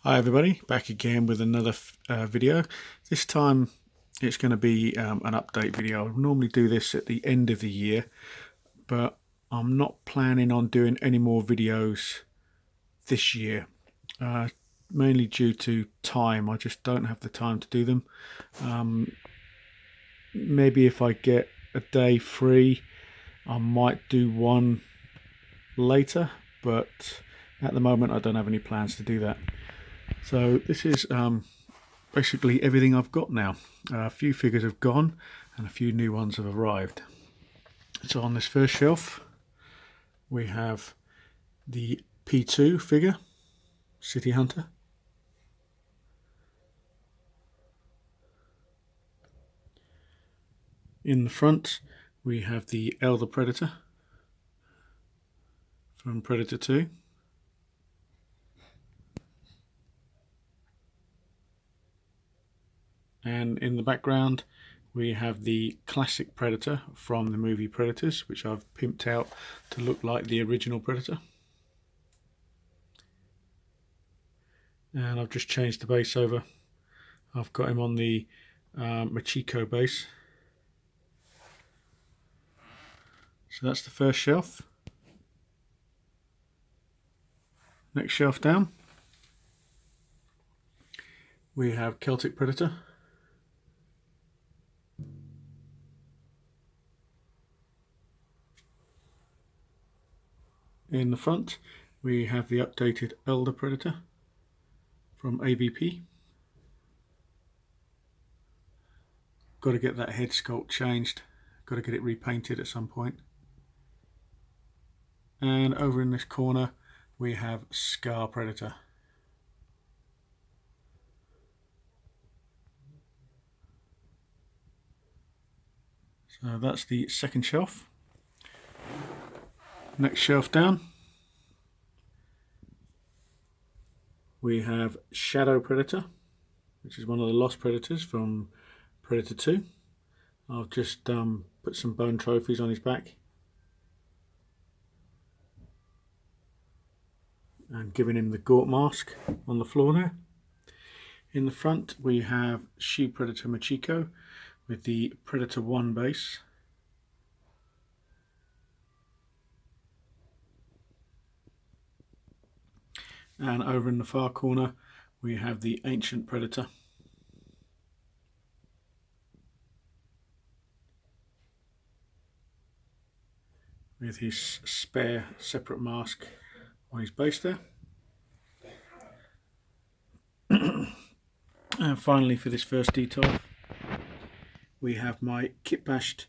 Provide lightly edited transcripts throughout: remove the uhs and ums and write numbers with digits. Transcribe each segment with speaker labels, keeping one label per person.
Speaker 1: Hi everybody, back again with another video. This time it's going to be an update video. I normally do this at the end of the year, but I'm not planning on doing any more videos this year, mainly due to time. I just don't have the time to do them. Maybe if I get a day free, I might do one later, but at the moment I don't have any plans to do that. So this is basically everything I've got now. A few figures have gone and a few new ones have arrived. So on this first shelf we have the P2 figure, City Hunter. In the front we have the Elder Predator from Predator 2. And in the background we have the classic Predator from the movie Predators, which I've pimped out to look like the original Predator. And I've just changed the base over. I've got him on the Machiko base. So that's the first shelf. Next shelf down we have Celtic Predator. In the front we have the updated Elder Predator from AVP. Got to get that head sculpt changed, got to get it repainted at some point. And over in this corner we have Scar Predator. So that's the second shelf. Next shelf down we have Shadow Predator, which is one of the lost Predators from Predator 2. I've just put some bone trophies on his back and given him the Gort mask on the floor there. In the front we have She Predator Machiko with the Predator 1 base. And over in the far corner we have the Ancient Predator. With his spare separate mask on his base there. And finally, for this first detail, we have my kit bashed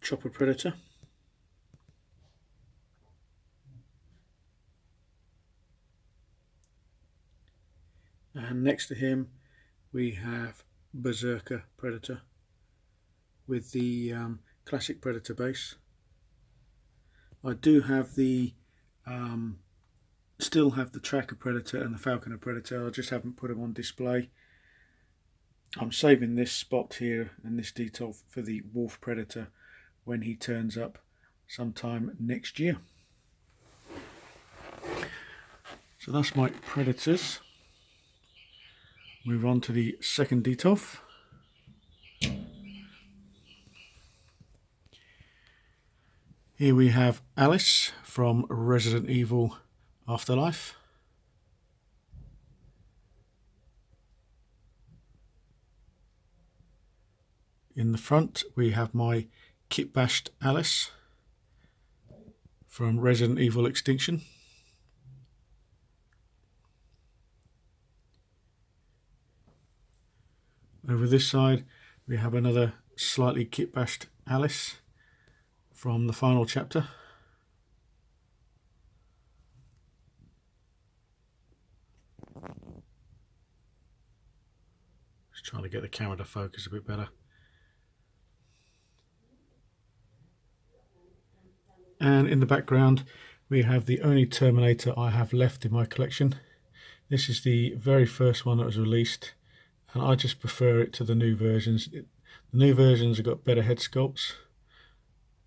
Speaker 1: Chopper Predator. And next to him we have Berserker Predator with the classic Predator base. I do have the still have the Tracker Predator and the Falconer Predator. I just haven't put them on display. I'm saving this spot here and this detail for the Wolf Predator when he turns up sometime next year. So that's my Predators. Move on to the second Detolf. Here we have Alice from Resident Evil Afterlife. In the front we have my kit bashed Alice from Resident Evil Extinction. Over this side we have another slightly kit bashed Alice from the final chapter. Just trying to get the camera to focus a bit better. And in the background we have the only Terminator I have left in my collection. This is the very first one that was released, and I just prefer it to the new versions. The new versions have got better head sculpts,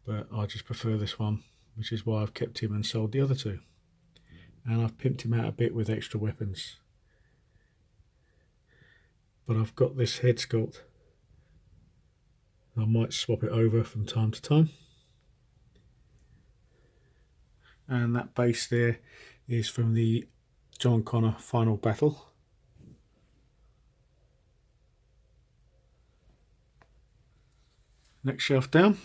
Speaker 1: but I just prefer this one, which is why I've kept him and sold the other two. And I've pimped him out a bit with extra weapons. but I've got this head sculpt. I might swap it over from time to time. And that base there is from the John Connor Final Battle. Next shelf down,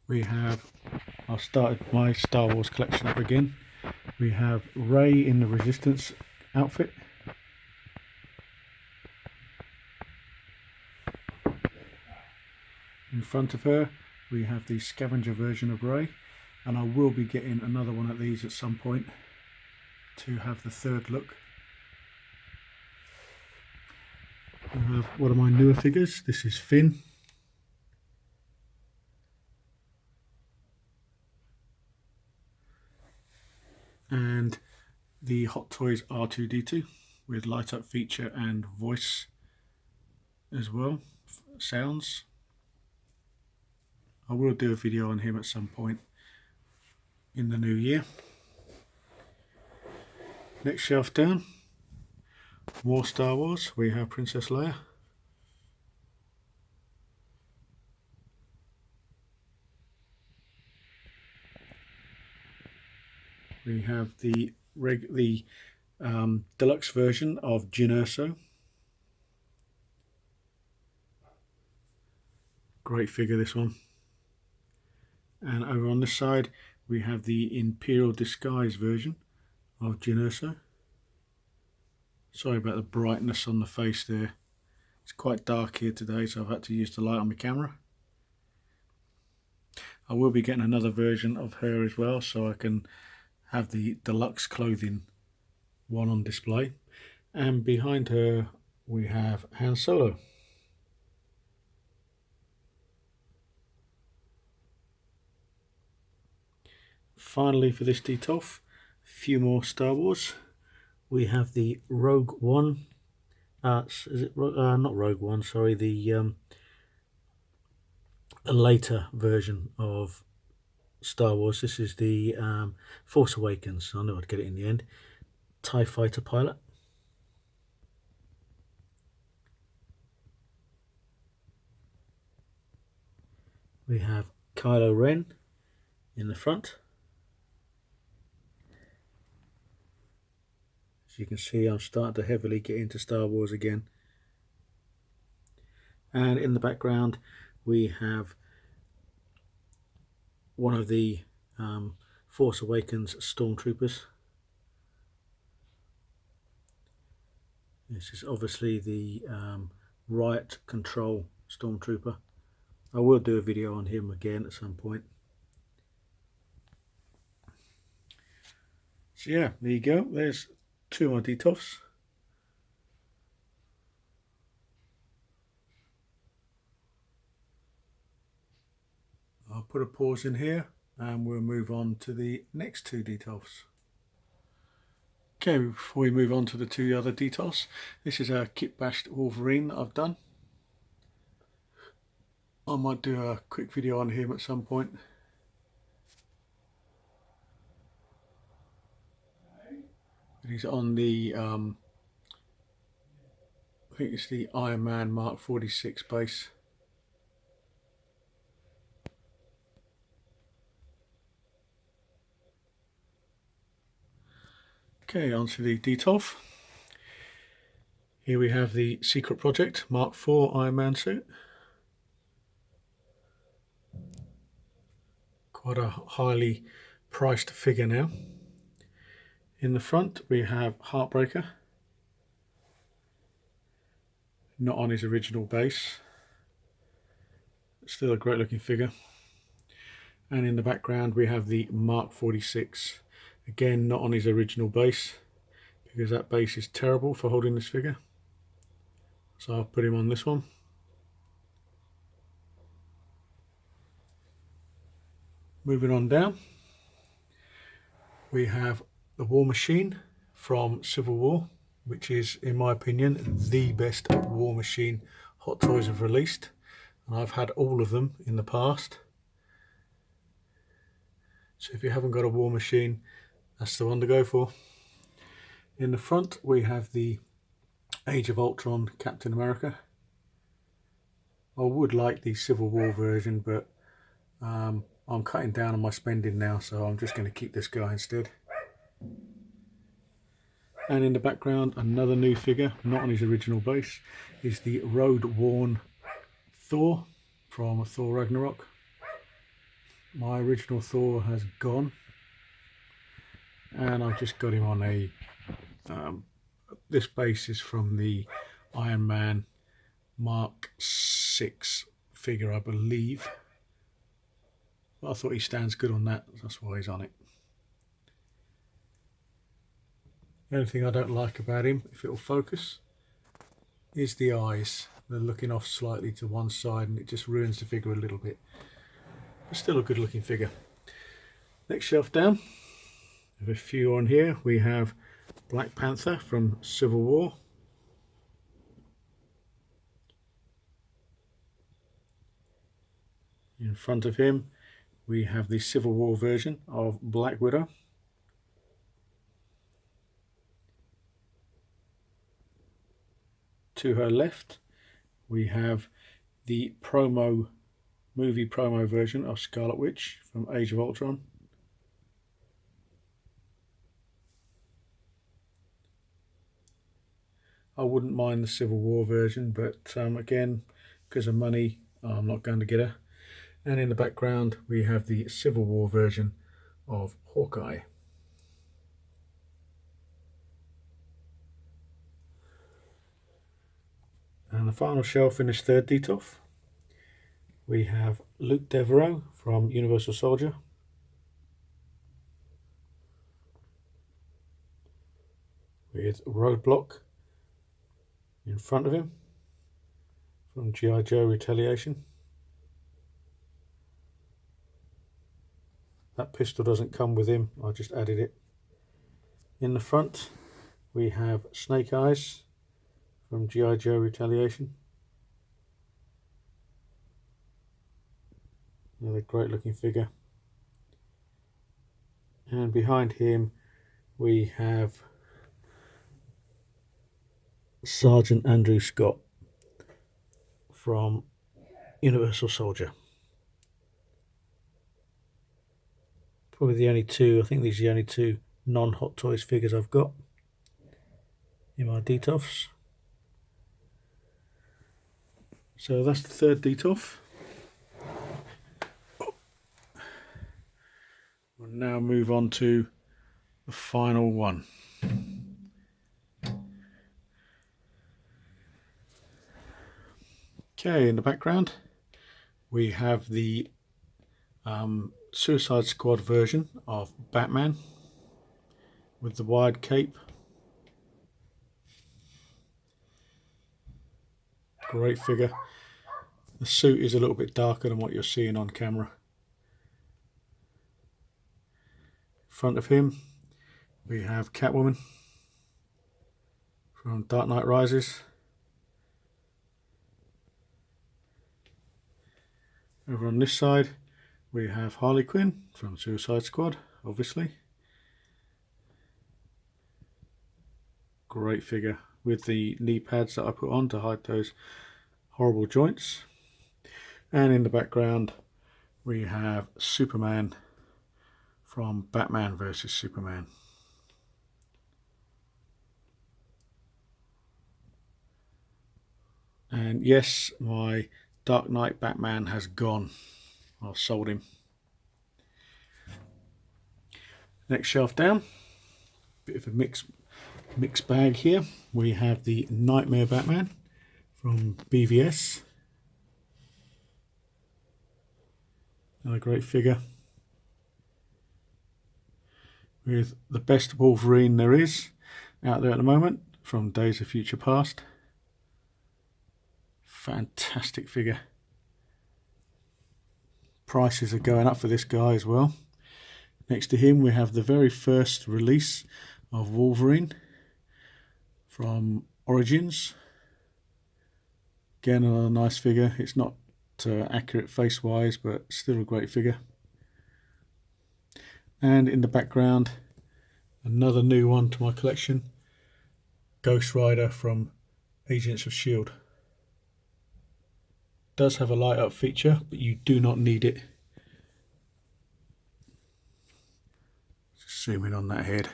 Speaker 1: we have, I've started my Star Wars collection up again. We have Rey in the Resistance outfit. In front of her we have the scavenger version of Rey, and I will be getting another one of these at some point to have the third look. I have one of my newer figures. This is Finn. And the Hot Toys R2-D2 with light up feature and voice as well, sounds. I will do a video on him at some point in the new year. Next shelf down, more Star Wars. We have Princess Leia. We have the deluxe version of Jyn Erso. Great figure, this one. And over on this side we have the Imperial Disguise version of Jyn Erso. Sorry about the brightness on the face there. It's quite dark here today, so I've had to use the light on my camera. I will be getting another version of her as well, so I can have the deluxe clothing one on display. And behind her we have Han Solo. Finally, for this detolf, a few more Star Wars. We have the Rogue One. Is it not Rogue One? Sorry, the a later version of Star Wars. This is the Force Awakens. I knew I'd get it in the end. TIE Fighter pilot. We have Kylo Ren in the front. As you can see, I'm starting to heavily get into Star Wars again. And in the background we have one of the Force Awakens stormtroopers. This is obviously the Riot Control stormtrooper. I will do a video on him again at some point. So yeah, there you go. There's two more detolfs. I'll put a pause in here and we'll move on to the next two detolfs. Okay, before we move on to the two other detolfs, this is a kit bashed Wolverine that I've done. I might do a quick video on him at some point. He's on the I think it's the Iron Man Mark 46 base. Okay, on to the detolf. Here we have the Secret Project Mark IV Iron Man suit. Quite a highly priced figure now. In the front we have Heartbreaker, not on his original base, still a great looking figure. And in the background we have the Mark 46, again not on his original base because that base is terrible for holding this figure, so I'll put him on this one. Moving on down, we have the War Machine from Civil War, which is, in my opinion, the best War Machine Hot Toys have released, and I've had all of them in the past. So if you haven't got a War Machine, that's the one to go for. In the front we have the Age of Ultron Captain America. I would like the Civil War version, but I'm cutting down on my spending now, so I'm just going to keep this guy instead. And in the background, another new figure, not on his original base, is the road-worn Thor from Thor Ragnarok. My original Thor has gone, and I've just got him on a this base is from the Iron Man Mark 6 figure, I believe. But I thought he stands good on that, that's why he's on it. The only thing I don't like about him, if it'll focus, is the eyes. They're looking off slightly to one side and it just ruins the figure a little bit. But still a good looking figure. Next shelf down, we have a few on here. We have Black Panther from Civil War. In front of him we have the Civil War version of Black Widow. To her left we have the movie promo version of Scarlet Witch from Age of Ultron. I wouldn't mind the Civil War version, but again, because of money, I'm not going to get her. And in the background we have the Civil War version of Hawkeye. And the final shelf in this third detolf, we have Luke Devereaux from Universal Soldier. With Roadblock in front of him from G.I. Joe Retaliation. That pistol doesn't come with him, I just added it. In the front we have Snake Eyes from G.I. Joe Retaliation. Another great looking figure. And behind him we have Sergeant Andrew Scott from Universal Soldier. Probably the only two, I think these are the only two non-Hot Toys figures I've got in my detolfs. So that's the third detolf. We'll now move on to the final one. Okay, in the background we have the Suicide Squad version of Batman with the wide cape. Great figure. The suit is a little bit darker than what you're seeing on camera. In front of him we have Catwoman from Dark Knight Rises. Over on this side we have Harley Quinn from Suicide Squad, obviously. Great figure with the knee pads that I put on to hide those horrible joints. And in the background we have Superman from Batman vs Superman. And yes, my Dark Knight Batman has gone. I've sold him. Next shelf down, bit of a mixed bag here. We have the Nightmare Batman from BVS. Another great figure. With the best Wolverine there is out there at the moment from Days of Future Past. Fantastic figure. Prices are going up for this guy as well. Next to him we have the very first release of Wolverine from Origins. Again, another nice figure. It's not accurate face wise, but still a great figure. And in the background, another new one to my collection, Ghost Rider from Agents of S.H.I.E.L.D. Does have a light up feature, but you do not need it. Just zoom in on that head.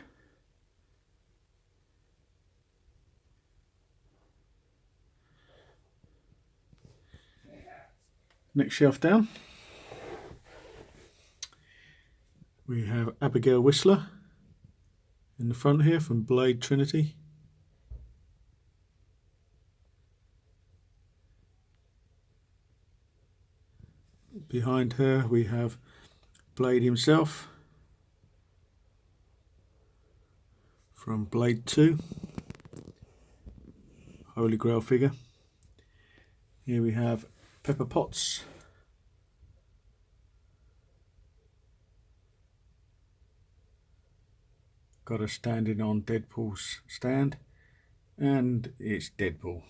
Speaker 1: Next shelf down, we have Abigail Whistler in the front here from Blade Trinity. Behind her we have Blade himself from Blade 2, Holy Grail figure. Here we have Pepper Potts. Got her standing on Deadpool's stand, and it's Deadpool.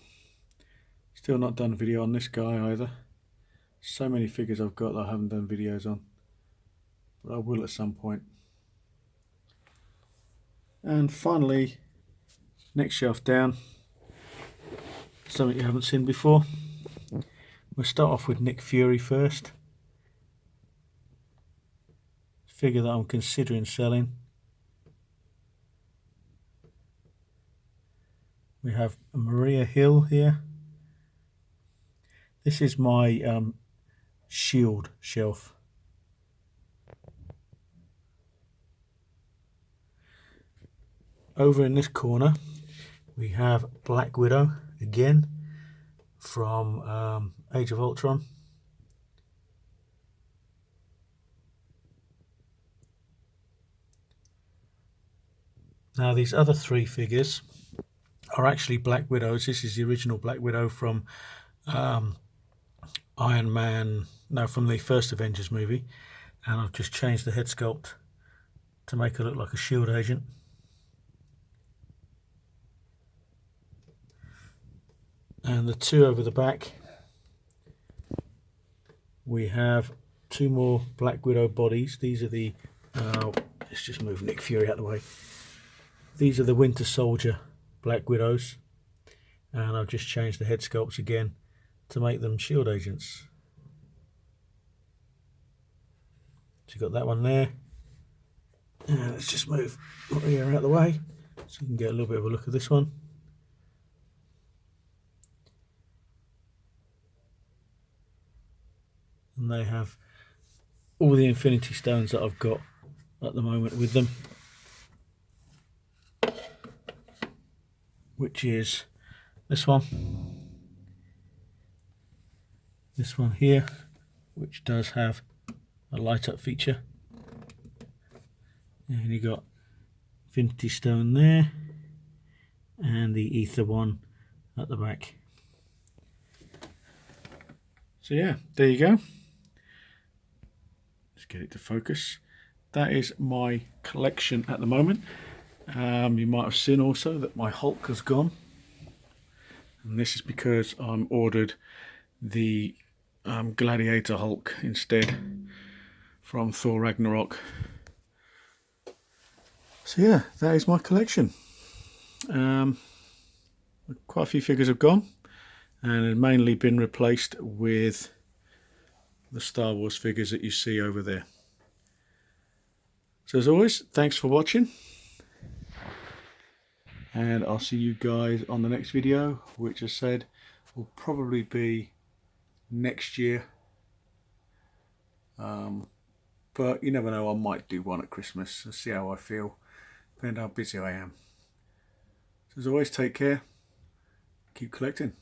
Speaker 1: Still not done a video on this guy either. So many figures I've got that I haven't done videos on, but I will at some point. And finally, next shelf down, something you haven't seen before. We'll start off with Nick Fury first. Figure that I'm considering selling. We have Maria Hill here. This is my S.H.I.E.L.D. shelf. Over in this corner we have Black Widow again from Age of Ultron. Now these other three figures are actually Black Widows. This is the original Black Widow from Iron Man, no, from the first Avengers movie, and I've just changed the head sculpt to make her look like a S.H.I.E.L.D. agent. And the two over the back, we have two more Black Widow bodies. These are the let's just move Nick Fury out of the way. These are the Winter Soldier Black Widows, and I've just changed the head sculpts again to make them S.H.I.E.L.D. agents. So you've got that one there, and let's just move Maria out of the way so you can get a little bit of a look at this one. And they have all the Infinity Stones that I've got at the moment with them, which is this one here, which does have a light up feature, and you got Infinity Stone there and the Ether one at the back. So yeah, there you go. Let's get it to focus. That is my collection at the moment. You might have seen also that my Hulk has gone, and this is because I'm ordered the Gladiator Hulk instead from Thor Ragnarok. So yeah, that is my collection. Quite a few figures have gone and have mainly been replaced with the Star Wars figures that you see over there. So as always, thanks for watching, and I'll see you guys on the next video, which I said will probably be next year, but you never know, I might do one at Christmas. I'll see how I feel, depending how busy I am. So as always, take care, keep collecting.